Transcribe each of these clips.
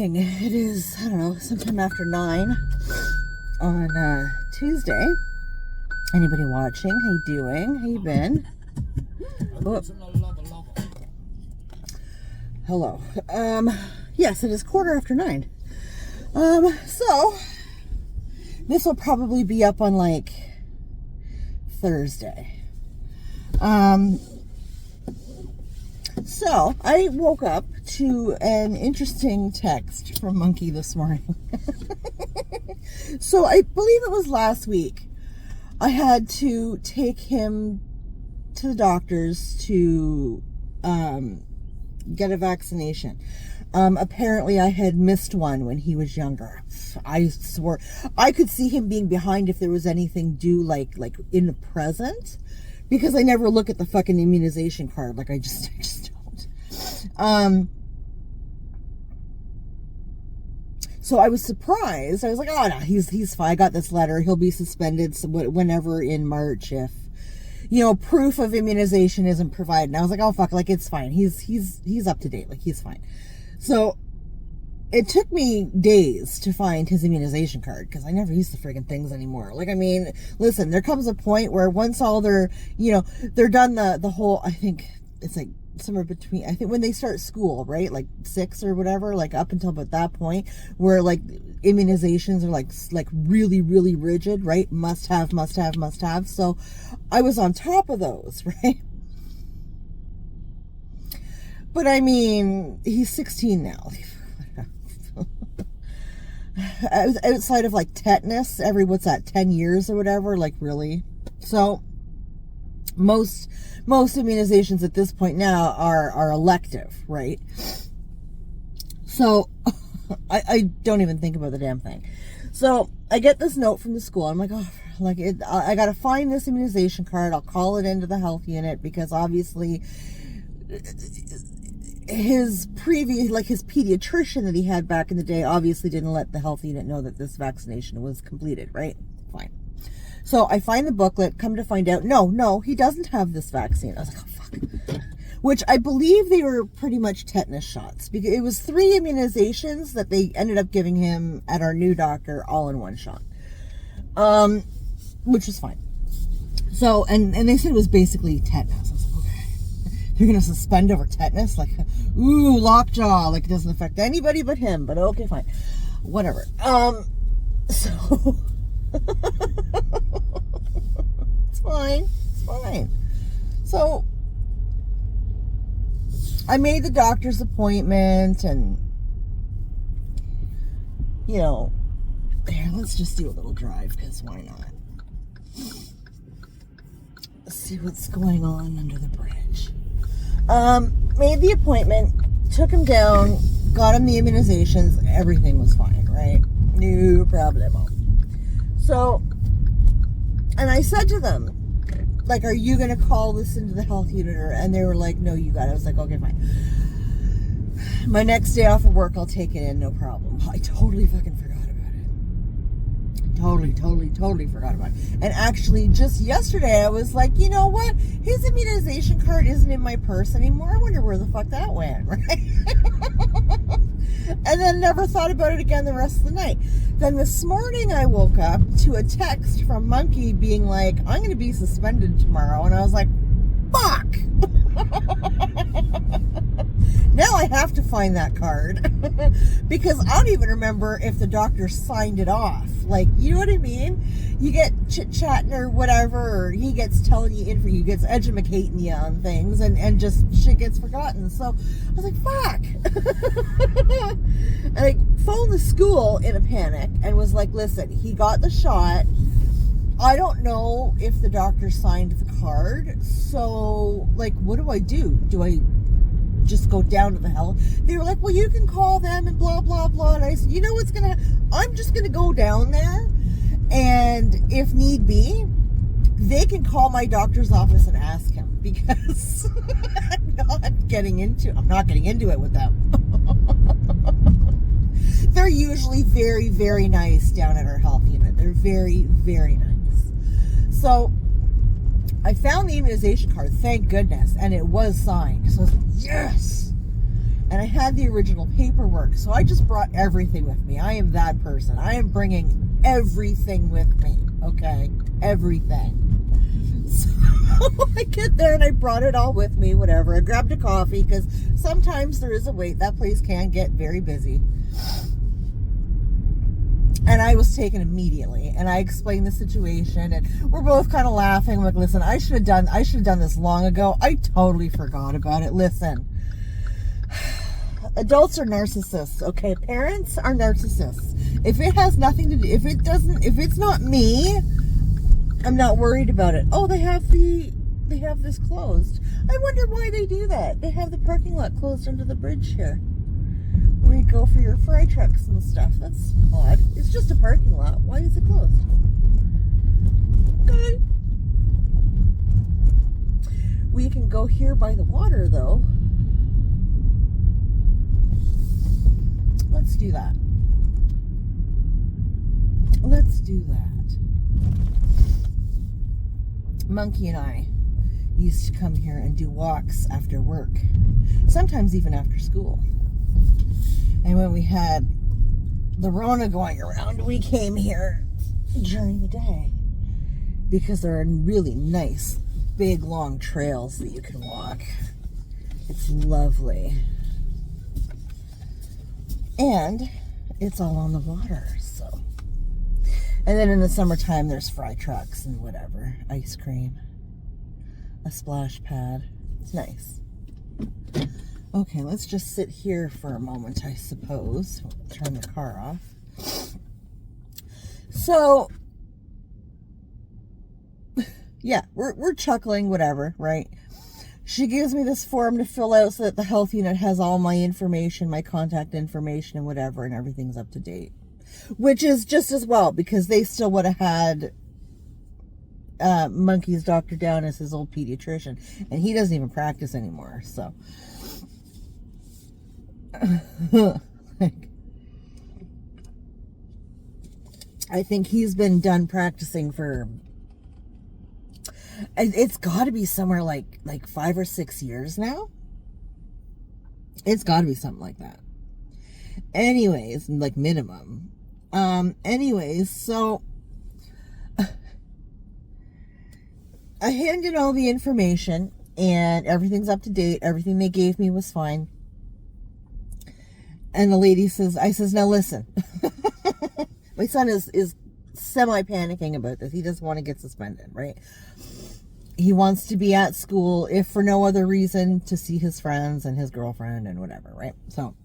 morning. It is, I don't know, sometime after 9 on Tuesday. Anybody watching? How you doing? How you been? Oh. Hello. Yes, it is 9:15. So this will probably be up on like Thursday. So I woke up to an interesting text from Monkey this morning. So I believe it was last week. I had to take him to the doctors to get a vaccination. Apparently I had missed one when he was younger. I swore I could see him being behind if there was anything due like in the present, because I never look at the fucking immunization card. Like I just don't. So I was surprised. I was like, oh no, he's fine. I got this letter. He'll be suspended whenever in March if, proof of immunization isn't provided. And I was like, oh fuck, like it's fine. He's up to date. Like he's fine. So it took me days to find his immunization card because I never use the friggin' things anymore. Like, I mean, listen, there comes a point where once all they're done the whole, I think it's like somewhere between, I think when they start school, right? Like 6 or whatever, like up until about that point where like immunizations are like really, really rigid, right? Must have. So I was on top of those, right? But I mean, he's 16 now. Outside of like tetanus every, 10 years or whatever, like really. So most immunizations at this point now are elective, right? So I don't even think about the damn thing. So I get this note from the school. I'm like, oh, I got to find this immunization card. I'll call it into the health unit because obviously his pediatrician that he had back in the day obviously didn't let the health unit know that this vaccination was completed, right? Fine. So I find the booklet, come to find out, no, he doesn't have this vaccine. I was like, oh, fuck. Which I believe they were pretty much tetanus shots, because it was 3 immunizations that they ended up giving him at our new doctor all in one shot. Which was fine. So, and they said it was basically tetanus. I was like, okay, you're going to suspend over tetanus? Like, ooh, lockjaw, like it doesn't affect anybody but him, but okay, fine. Whatever. So... It's fine. So I made the doctor's appointment and here, let's just do a little drive because why not? Let's see what's going on under the bridge. Made the appointment, took him down, got him the immunizations, everything was fine, right? No problemo. So, and I said to them, like, are you going to call this into the health unit? And they were like, no, you got it. I was like, okay, fine. My next day off of work, I'll take it in, no problem. I totally fucking forgot about it. Totally forgot about it. And actually, just yesterday, I was like, you know what? His immunization card isn't in my purse anymore. I wonder where the fuck that went, right? And then never thought about it again the rest of the night. Then this morning I woke up to a text from Monkey being like, I'm going to be suspended tomorrow. And I was like, fuck! Now I have to find that card. Because I don't even remember if the doctor signed it off. Like, you know what I mean? You get chit-chatting or whatever, or he gets telling you info, he gets educating you on things, and just shit gets forgotten. So I was like, fuck. And I phoned the school in a panic and was like, listen, he got the shot. I don't know if the doctor signed the card. So, like, what do I do? Do I just go down to the health? They were like, well, you can call them and blah, blah, blah. And I said, you know what's going to I'm just going to go down there. And if need be, they can call my doctor's office and ask him, because I'm not getting into it with them. They're usually very, very nice down at our health unit. They're very, very nice. So I found the immunization card, thank goodness, and it was signed. So I was like, yes. And I had the original paperwork, so I just brought everything with me. I am that person. I am bringing everything with me, okay? Everything. So I get there and I brought it all with me, whatever. I grabbed a coffee because sometimes there is a wait. That place can get very busy. And I was taken immediately, and I explained the situation, and we're both kind of laughing. I'm like, listen, I should have done this long ago. I totally forgot about it. Listen, adults are narcissists, okay? Parents are narcissists. If it has nothing to do, if it's not me, I'm not worried about it. Oh, they have this closed. I wonder why they do that. They have the parking lot closed under the bridge here, where you go for your fry trucks and stuff. That's odd. It's just a parking lot. Why is it closed? Okay. We can go here by the water, though. Let's do that. Let's do that. Monkey and I used to come here and do walks after work, sometimes even after school. And when we had the Rona going around, we came here during the day because there are really nice, big, long trails that you can walk. It's lovely. And it's all on the water, so. And then in the summertime, there's fry trucks and whatever, ice cream, a splash pad. It's nice. Okay, let's just sit here for a moment, I suppose. Turn the car off. So, yeah, we're chuckling, whatever, right? She gives me this form to fill out so that the health unit has all my information, my contact information and whatever, and everything's up to date. Which is just as well, because they still would have had Monkey's doctor down as his old pediatrician, and he doesn't even practice anymore, so. I think he's been done practicing for, it's got to be somewhere like 5 or 6 years now. It's got to be something like that. Anyways, like minimum. Anyways, so I handed all the information and everything's up to date. Everything they gave me was fine. And the lady says, I says, now listen, my son is semi-panicking about this. He doesn't want to get suspended, right? He wants to be at school, if for no other reason, to see his friends and his girlfriend and whatever, right? So,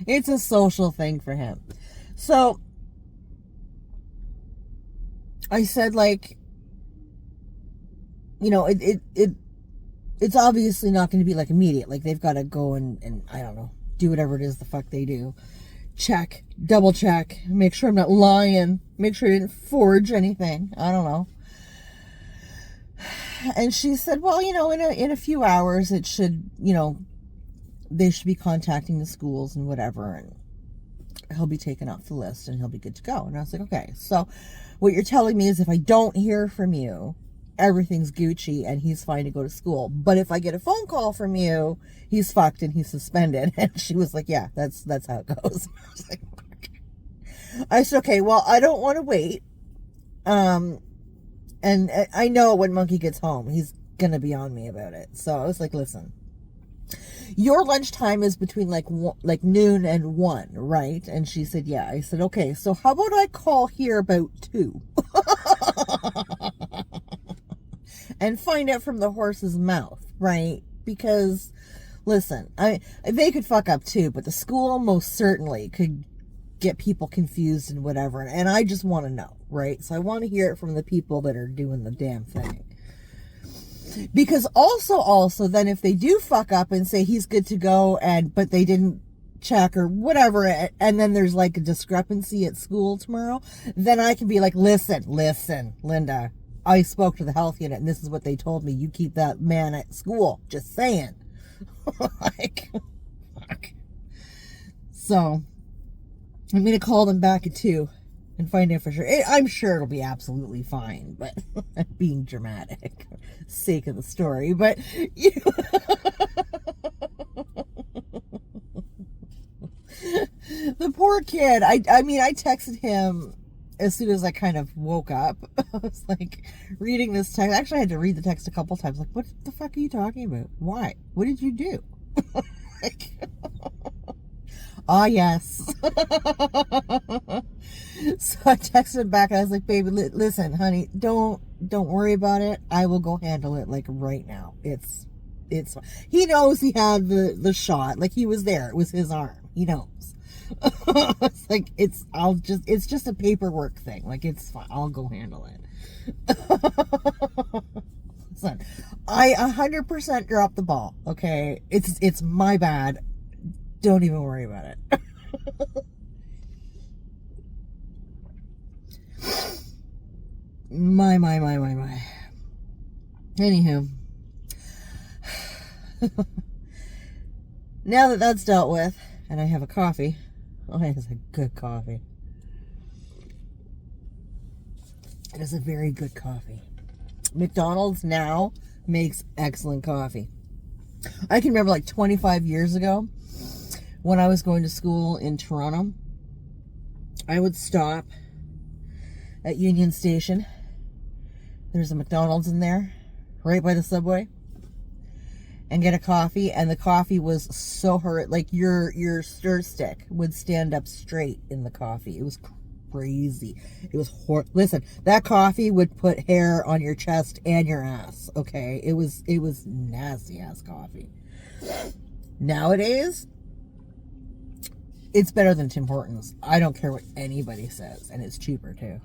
it's a social thing for him. So, I said, like, you know, it's obviously not going to be like immediate. Like, they've got to go and I don't know, do whatever it is the fuck they do. Check, double check, make sure I'm not lying, make sure I didn't forge anything. I don't know. And she said, well, you know, in a few hours it should, you know, they should be contacting the schools and whatever, and he'll be taken off the list and he'll be good to go. And I was like, okay, so what you're telling me is if I don't hear from you, everything's Gucci and he's fine to go to school. But if I get a phone call from you, he's fucked and he's suspended. And she was like, yeah, that's how it goes. I was like, I said, okay, well, I don't want to wait. And I know when Monkey gets home, he's going to be on me about it. So I was like, listen, your lunchtime is between like noon and 1, right? And she said, yeah. I said, okay, so how about I call here about 2? And find out from the horse's mouth, right? Because, listen, they could fuck up too, but the school most certainly could get people confused and whatever. And I just want to know, right? So I want to hear it from the people that are doing the damn thing. Because also, then if they do fuck up and say he's good to go, but they didn't check or whatever, and then there's like a discrepancy at school tomorrow, then I can be like, listen, Linda, I spoke to the health unit and this is what they told me. You keep that man at school. Just saying. Like, fuck. So, I'm going to call them back at 2. and find out for sure. I'm sure it'll be absolutely fine, but I'm being dramatic, sake of the story. But you the poor kid. I mean, I texted him as soon as I kind of woke up. I was like reading this text. Actually, I had to read the text a couple times. Like, what the fuck are you talking about? Why? What did you do? Like, yes. So I texted him back. I was like, baby, listen, honey, don't worry about it. I will go handle it like right now. It's fine. He knows he had the shot. Like, he was there. It was his arm. He knows. It's like, it's just a paperwork thing. Like, it's fine. I'll go handle it. Listen, I 100% dropped the ball. Okay. It's my bad. Don't even worry about it. My. Anywho. Now that that's dealt with, and I have a coffee. Oh, it is a good coffee. It is a very good coffee. McDonald's now makes excellent coffee. I can remember like 25 years ago when I was going to school in Toronto, I would stop at Union Station. There's a McDonald's in there, right by the subway, and get a coffee. And the coffee was so hard, like your stir stick would stand up straight in the coffee. It was crazy. It was listen, that coffee would put hair on your chest and your ass. Okay, it was nasty ass coffee. Nowadays, it's better than Tim Hortons. I don't care what anybody says, and it's cheaper too.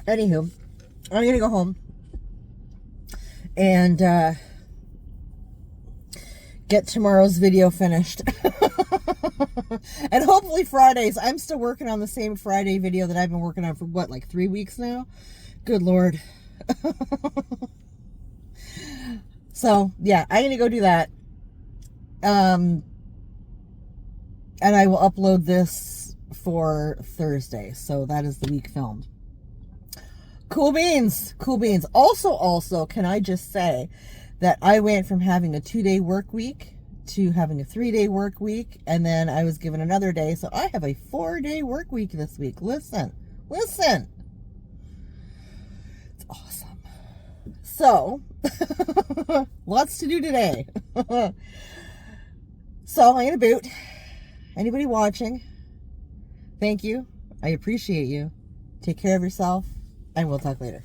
Anywho, I'm gonna go home and get tomorrow's video finished. And hopefully Fridays. I'm still working on the same Friday video that I've been working on for what, like 3 weeks now? Good Lord. So yeah, I'm gonna go do that. And I will upload this for Thursday. So that is the week filmed. Cool beans. Cool beans. Also, can I just say that I went from having a 2-day work week to having a 3-day work week, and then I was given another day, so I have a 4-day work week this week. Listen. It's awesome. So, lots to do today. So, I'm going to boot. Anybody watching, thank you. I appreciate you. Take care of yourself, and we'll talk later.